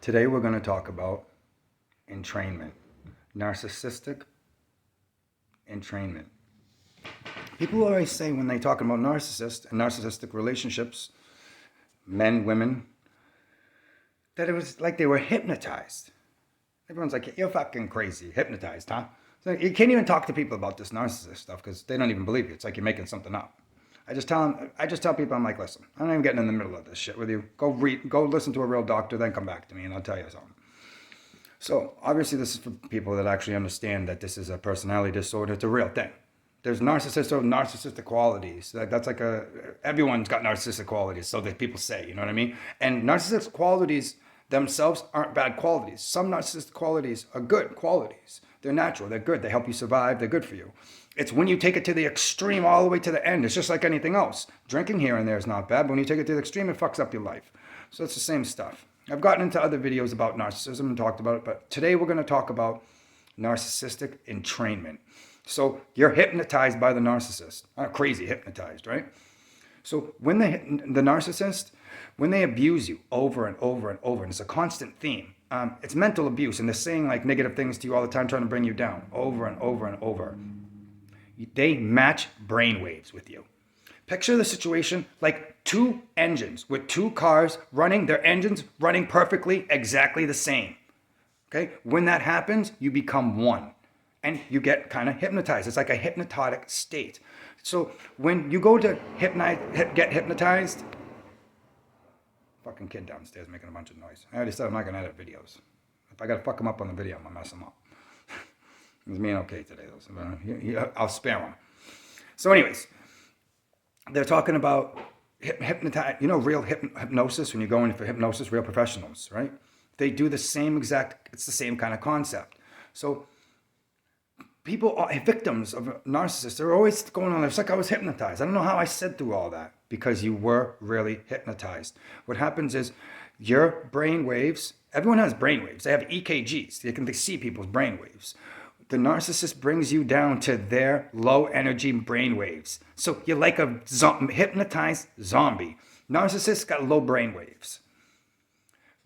Today we're going to talk about entrainment, narcissistic entrainment. People always say when they talk about narcissists and narcissistic relationships, men, women, that it was like they were hypnotized. Everyone's like, you're fucking crazy, hypnotized, huh? So you can't even talk to people about this narcissist stuff because they don't even believe you. It's like you're making something up. I just tell people, I'm like, listen, I'm not even getting in the middle of this shit with you. Go listen to a real doctor, then come back to me and I'll tell you something. So obviously this is for people that actually understand that this is a personality disorder. It's a real thing. There's narcissistic qualities. That's like everyone's got narcissistic qualities, so that people say, you know what I mean? And narcissistic qualities themselves aren't bad qualities. Some narcissistic qualities are good qualities. They're natural, they're good, they help you survive, they're good for you. It's when you take it to the extreme all the way to the end. It's just like anything else. Drinking here and there is not bad, but when you take it to the extreme, it fucks up your life. So it's the same stuff. I've gotten into other videos about narcissism and talked about it, but today we're going to talk about narcissistic entrainment. So you're hypnotized by the narcissist. Crazy hypnotized, right? So when the narcissist, when they abuse you over and over and over, and it's a constant theme, it's mental abuse, and they're saying like negative things to you all the time, trying to bring you down over and over and over. They match brainwaves with you. Picture the situation like two engines with two cars running, their engines running perfectly, exactly the same. Okay? When that happens, you become one and you get kind of hypnotized. It's like a hypnotic state. So when you go to get hypnotized, fucking kid downstairs making a bunch of noise. I already said I'm not going to edit videos. If I got to fuck him up on the video, I'm going to mess him up. He's being okay today, though. So I'll spare him. So anyways, they're talking about hypnotize. You know, real hypnosis, when you're going for hypnosis, real professionals, right? They do the same it's the same kind of concept. So people are victims of narcissists. They're always going on. It's like I was hypnotized. I don't know how I said through all that because you were really hypnotized. What happens is your brain waves, everyone has brain waves. They have EKGs. They see people's brain waves. The narcissist brings you down to their low energy brain waves. So you're like a hypnotized zombie. Narcissists got low brain waves,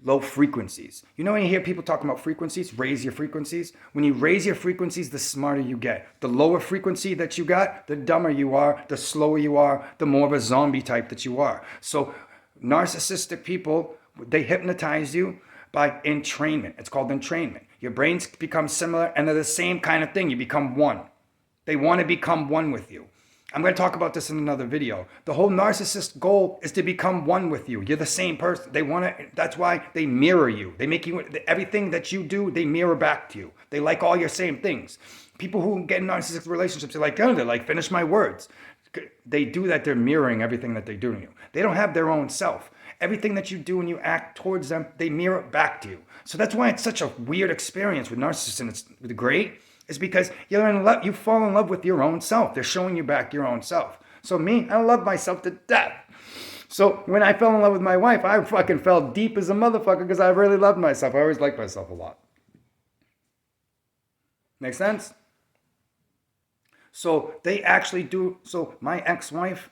low frequencies. You know when you hear people talking about frequencies, raise your frequencies? When you raise your frequencies, the smarter you get. The lower frequency that you got, the dumber you are, the slower you are, the more of a zombie type that you are. So narcissistic people, they hypnotize you by entrainment. It's called entrainment. Your brains become similar and they're the same kind of thing. You become one. They want to become one with you. I'm going to talk about this in another video. The whole narcissist goal is to become one with you. You're the same person. That's why they mirror you. They make you, everything that you do, they mirror back to you. They like all your same things. People who get in narcissistic relationships, they're like, finish my words. They do that. They're mirroring everything that they do to you. They don't have their own self. Everything that you do and you act towards them, they mirror back to you. So that's why it's such a weird experience with narcissists, and it's great, is because you're in love, you fall in love with your own self. They're showing you back your own self. So me, I love myself to death. So when I fell in love with my wife, I fucking fell deep as a motherfucker because I really loved myself. I always liked myself a lot. Make sense? So they actually do. So my ex-wife,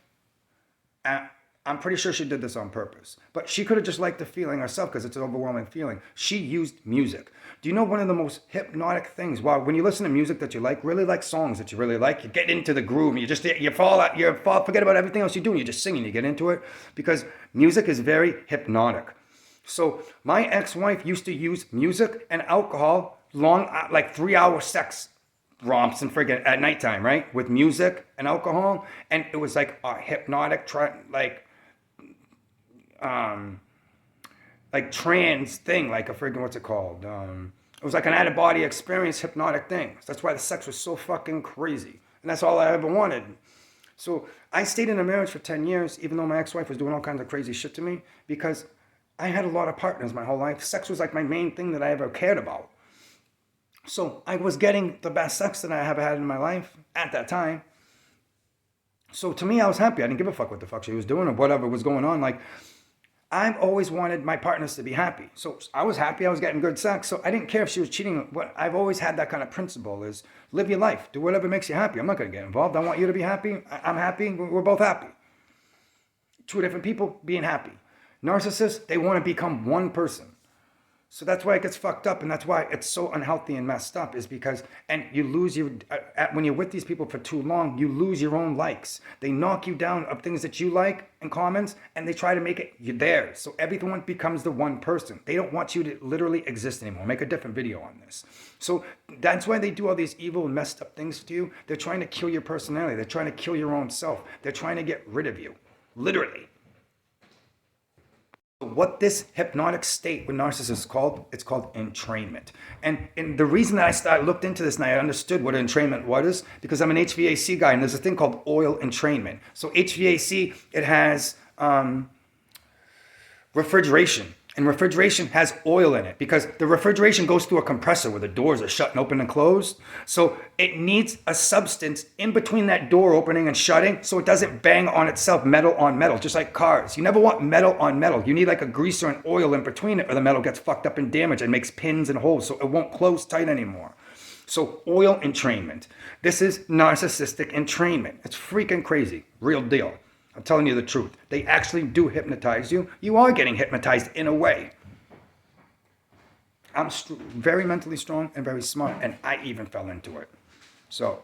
I'm pretty sure she did this on purpose, but she could have just liked the feeling herself because it's an overwhelming feeling. She used music. Do you know one of the most hypnotic things? Wow, when you listen to music that you like, really like songs that you really like, you get into the groove. You forget about everything else you do, and you're just singing. You get into it because music is very hypnotic. So my ex-wife used to use music and alcohol, long, like 3-hour sex romps and friggin' at nighttime, right? With music and alcohol, and it was like a hypnotic, like trans thing, like a friggin' what's it called? It was like an out-of-body experience, hypnotic thing. That's why the sex was so fucking crazy, and that's all I ever wanted. So I stayed in a marriage for 10 years, even though my ex-wife was doing all kinds of crazy shit to me, because I had a lot of partners my whole life. Sex was like my main thing that I ever cared about. So I was getting the best sex that I ever had in my life at that time. So to me, I was happy. I didn't give a fuck what the fuck she was doing or whatever was going on. Like, I've always wanted my partners to be happy. So I was happy. I was getting good sex. So I didn't care if she was cheating. What I've always had that kind of principle is live your life. Do whatever makes you happy. I'm not going to get involved. I want you to be happy. I'm happy. We're both happy. Two different people being happy. Narcissists, they want to become one person. So that's why it gets fucked up, and that's why it's so unhealthy and messed up, is because, and you lose your, when you're with these people for too long, you lose your own likes. They knock you down of things that you like and comments, and they try to make it theirs. So everyone becomes the one person. They don't want you to literally exist anymore. I'll make a different video on this. So that's why they do all these evil and messed up things to you. They're trying to kill your personality. They're trying to kill your own self. They're trying to get rid of you, literally. What this hypnotic state with narcissists is called, it's called entrainment. And the reason that I looked into this and I understood what entrainment was, because I'm an HVAC guy, and there's a thing called oil entrainment. So HVAC, it has refrigeration. And refrigeration has oil in it because the refrigeration goes through a compressor where the doors are shut and open and closed. So it needs a substance in between that door opening and shutting so it doesn't bang on itself, metal on metal, just like cars. You never want metal on metal. You need like a greaser and oil in between it or the metal gets fucked up and damaged and makes pins and holes so it won't close tight anymore. So oil entrainment. This is narcissistic entrainment. It's freaking crazy. Real deal. I'm telling you the truth. They actually do hypnotize you. You are getting hypnotized in a way. I'm very mentally strong and very smart, and I even fell into it. So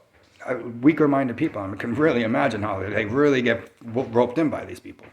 weaker-minded people, I can really imagine how they really get roped in by these people.